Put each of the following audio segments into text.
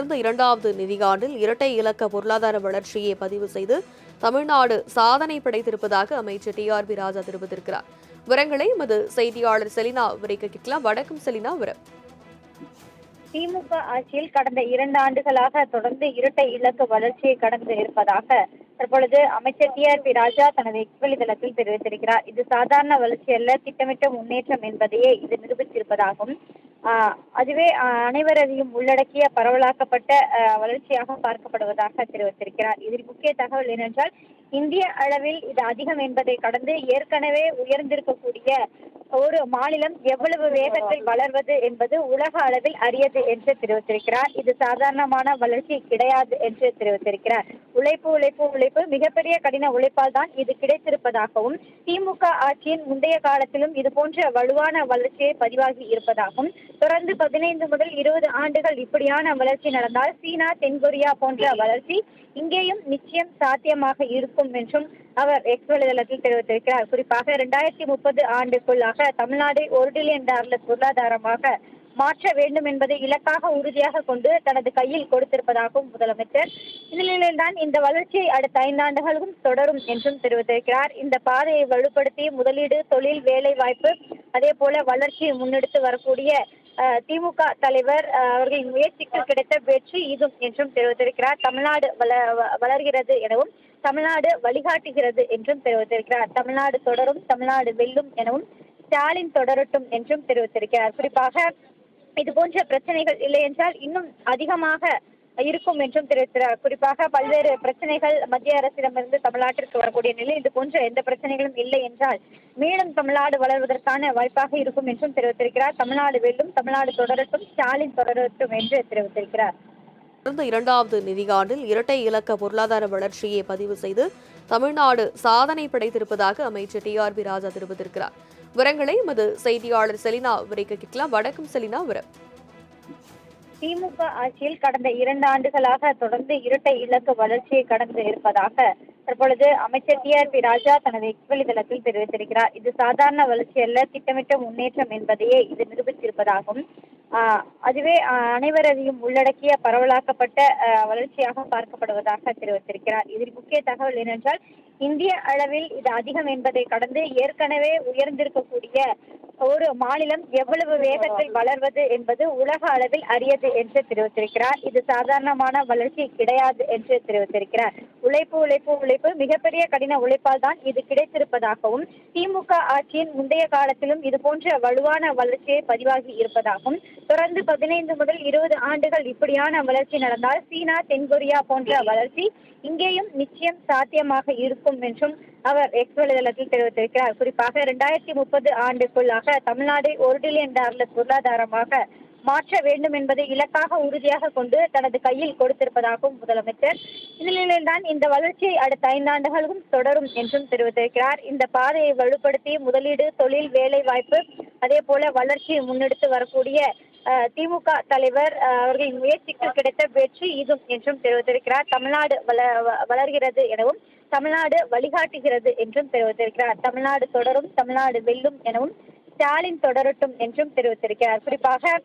கடந்த 2வது நிதியாண்டில் இரட்டை இலக்க பொருளாதார வளர்ச்சியை பதிவு செய்து தமிழ்நாடு சாதனை படைத்திருப்பதாக அமைச்சர் டிஆர்பி ராஜா தெரிவித்திருக்கிறார். விவரங்களை எமது செய்தியாளர் செலினா விவரிக்க கேட்கலாம். வணக்கம் செலினா. திமுக ஆட்சியில் கடந்த 2 ஆண்டுகளாக தொடர்ந்து இரட்டை இலக்க வளர்ச்சியை கடந்து இருப்பதாக தற்பொழுது அமைச்சர் டிஆர்பி ராஜா தனது எக்ஸ் வலைதளத்தில் தெரிவித்திருக்கிறார். இது சாதாரண வளர்ச்சி அல்ல, திட்டமிட்ட முன்னேற்றம் என்பதையே இது நிரூபித்திருப்பதாகவும் அதுவே அனைவரையும் உள்ளடக்கிய பரவலாக்கப்பட்ட வளர்ச்சியாக பார்க்கப்படுவதாக தெரிவித்திருக்கிறார். இதில் முக்கிய தகவல் என்னென்றால், இந்திய அளவில் இது அதிகம் என்பதை கடந்து ஏற்கனவே உயர்ந்திருக்கக்கூடிய ஒரு மாநிலம் எவ்வளவு வேகத்தில் வளர்வது என்பது உலக அளவில் அரியது என்று தெரிவித்திருக்கிறார். இது சாதாரணமான வளர்ச்சி கிடையாது என்று தெரிவித்திருக்கிறார். உழைப்பு மிகப்பெரிய கடின உழைப்பால் தான் இது கிடைத்திருப்பதாகவும், திமுக ஆட்சியின் முந்தைய காலத்திலும் இது போன்ற வலுவான வளர்ச்சியை பதிவாகி இருப்பதாகவும், தொடர்ந்து 15 முதல் 20 ஆண்டுகள் இப்படியான வளர்ச்சி நடந்தால் சீனா, தென்கொரியா போன்ற வளர்ச்சி இங்கேயும் நிச்சயம் சாத்தியமாக இருக்கும் என்றும் அவர் எக்ஸ் வலைதளத்தில் தெரிவித்திருக்கிறார். குறிப்பாக 2030 ஆண்டுக்குள்ளாக தமிழ்நாடு $1 டிரில்லியன் பொருளாதாரமாக மாற்ற வேண்டும் என்பதை இலக்காக உறுதியாக கொண்டு தனது கையில் கொடுத்திருப்பதாகவும் முதலமைச்சர், இந்த நிலையில்தான் இந்த வளர்ச்சியை அடுத்த 5 ஆண்டுகளுக்கும் தொடரும் என்றும் தெரிவித்திருக்கிறார். இந்த பாதையை வலுப்படுத்தி முதலீடு, தொழில், வேலை வாய்ப்பு, அதே போல வளர்ச்சியை முன்னெடுத்து வரக்கூடிய திமுக தலைவர் அவர்களின் முயற்சிக்கு கிடைத்த வெற்றி இதுவும் என்றும் தெரிவித்திருக்கிறார். தமிழ்நாடு வளர்கிறது எனவும், தமிழ்நாடு வழிகாட்டுகிறது என்றும் தெரிவித்திருக்கிறார். தமிழ்நாடு தொடரும், தமிழ்நாடு வெல்லும் எனவும், ஸ்டாலின் தொடரட்டும் என்றும் தெரிவித்திருக்கிறார். குறிப்பாக இது போன்ற பிரச்சனைகள் இல்லை என்றால் இன்னும் அதிகமாக இருக்கும் என்றும் தெரிவித்தார். குறிப்பாக பல்வேறு பிரச்சனைகள் மத்திய அரசிடமிருந்து தமிழ்நாட்டிற்கு வரக்கூடிய நிலையில் இது போன்ற எந்த பிரச்சனைகளும் இல்லை என்றால் மேலும் தமிழ்நாடு வளர்வதற்கான வாய்ப்பாக இருக்கும் என்றும் தெரிவித்திருக்கிறார். தமிழ்நாடு வெல்லும், தமிழ்நாடு தொடரட்டும், ஸ்டாலின் தொடரட்டும் என்று தெரிவித்திருக்கிறார். கடந்த 2வது நிதியாண்டில் இரட்டை இலக்க பொருளாதார வளர்ச்சியை பதிவு செய்து தமிழ்நாடு சாதனை படைத்திருப்பதாக அமைச்சர் டிஆர்பி ராஜா தெரிவித்திருக்கிறார். விவரங்களை எமது செய்தியாளர் செலினா விவரிக்க கேட்கலாம். வணக்கம் செலினா. திமுக ஆட்சியில் கடந்த 2 ஆண்டுகளாக தொடர்ந்து இரட்டை இலக்க வளர்ச்சியை கடந்து இருப்பதாக தற்பொழுது அமைச்சர் டிஆர்பி ராஜா தனது எக்ஸ் வலைதளத்தில் தெரிவித்திருக்கிறார். இது சாதாரண வளர்ச்சி அல்ல, திட்டமிட்ட முன்னேற்றம் என்பதையே இது நிரூபித்திருப்பதாகவும் அதுவே அனைவரையும் உள்ளடக்கிய பரவலாக்கப்பட்ட வளர்ச்சியாக பார்க்கப்படுவதாக தெரிவித்திருக்கிறார். இதில் முக்கிய தகவல் என்னென்றால், இந்திய அளவில் இது அதிகம் என்பதை கடந்து ஏற்கனவே உயர்ந்திருக்கக்கூடிய ஒரு மாநிலம் எவ்வளவு வேகத்தில் வளர்வது என்பது உலக அளவில் அரியது என்று தெரிவித்திருக்கிறார். இது சாதாரணமான வளர்ச்சி கிடையாது என்று தெரிவித்திருக்கிறார். உழைப்பு மிகப்பெரிய கடின உழைப்பால் தான் இது கிடைத்திருப்பதாகவும், திமுக ஆட்சியின் முந்தைய காலத்திலும் இது போன்ற வலுவான வளர்ச்சியை பதிவாகி இருப்பதாகவும், தொடர்ந்து 15 முதல் 20 ஆண்டுகள் இப்படியான வளர்ச்சி நடந்தால் சீனா, தென்கொரியா போன்ற வளர்ச்சி இங்கேயும் நிச்சயம் சாத்தியமாக இருக்கும் என்றும் அவர் எக்ஸ் வலைதளத்தில் தெரிவித்திருக்கிறார். குறிப்பாக 2030 ஆண்டுக்குள்ளாக தமிழ்நாடு $1 டிரில்லியன் பொருளாதாரமாக மாற்ற வேண்டும் என்பதை இலக்காக உறுதியாக கொண்டு தனது கையில் கொடுத்திருப்பதாகவும் முதலமைச்சர், இந்த நிலையில்தான் இந்த வளர்ச்சியை அடுத்த 5 ஆண்டுகளுக்கும் தொடரும் என்றும் தெரிவித்திருக்கிறார். இந்த பாதையை வலுப்படுத்தி முதலீடு, தொழில், வேலை வாய்ப்பு, அதே போல வளர்ச்சியை முன்னெடுத்து வரக்கூடிய திமுக தலைவர் அவர்களின் முயற்சிக்கு கிடைத்த வெற்றி இதுவும் என்றும் தெரிவித்திருக்கிறார். தமிழ்நாடு வளர்கிறது எனவும், தமிழ்நாடு வழிகாட்டுகிறது என்றும் தெரிவித்திருக்கிறார். தமிழ்நாடு தொடரும், தமிழ்நாடு வெல்லும் எனவும், ஸ்டாலின் தொடரட்டும் என்றும் தெரிவித்திருக்கிறார். குறிப்பாக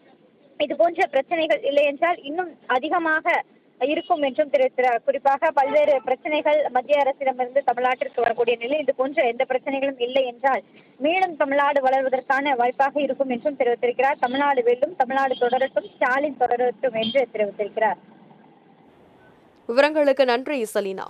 இது போன்ற பிரச்சனைகள் இல்லை என்றால் இன்னும் அதிகமாக இருக்கும் என்றும் தெரிவித்தார். குறிப்பாக பல்வேறு பிரச்சனைகள் மத்திய அரசிடமிருந்து தமிழ்நாட்டிற்கு வரக்கூடிய நிலையில் இது போன்ற எந்த பிரச்சனைகளும் இல்லை என்றால் மேலும் தமிழ்நாடு வளர்வதற்கான வாய்ப்பாக இருக்கும் என்றும் தெரிவித்திருக்கிறார். தமிழ்நாடு வெல்லும், தமிழ்நாடு தொடரட்டும், ஸ்டாலின் தொடரட்டும் என்று தெரிவித்திருக்கிறார். விவரங்களுக்கு நன்றி செலினா.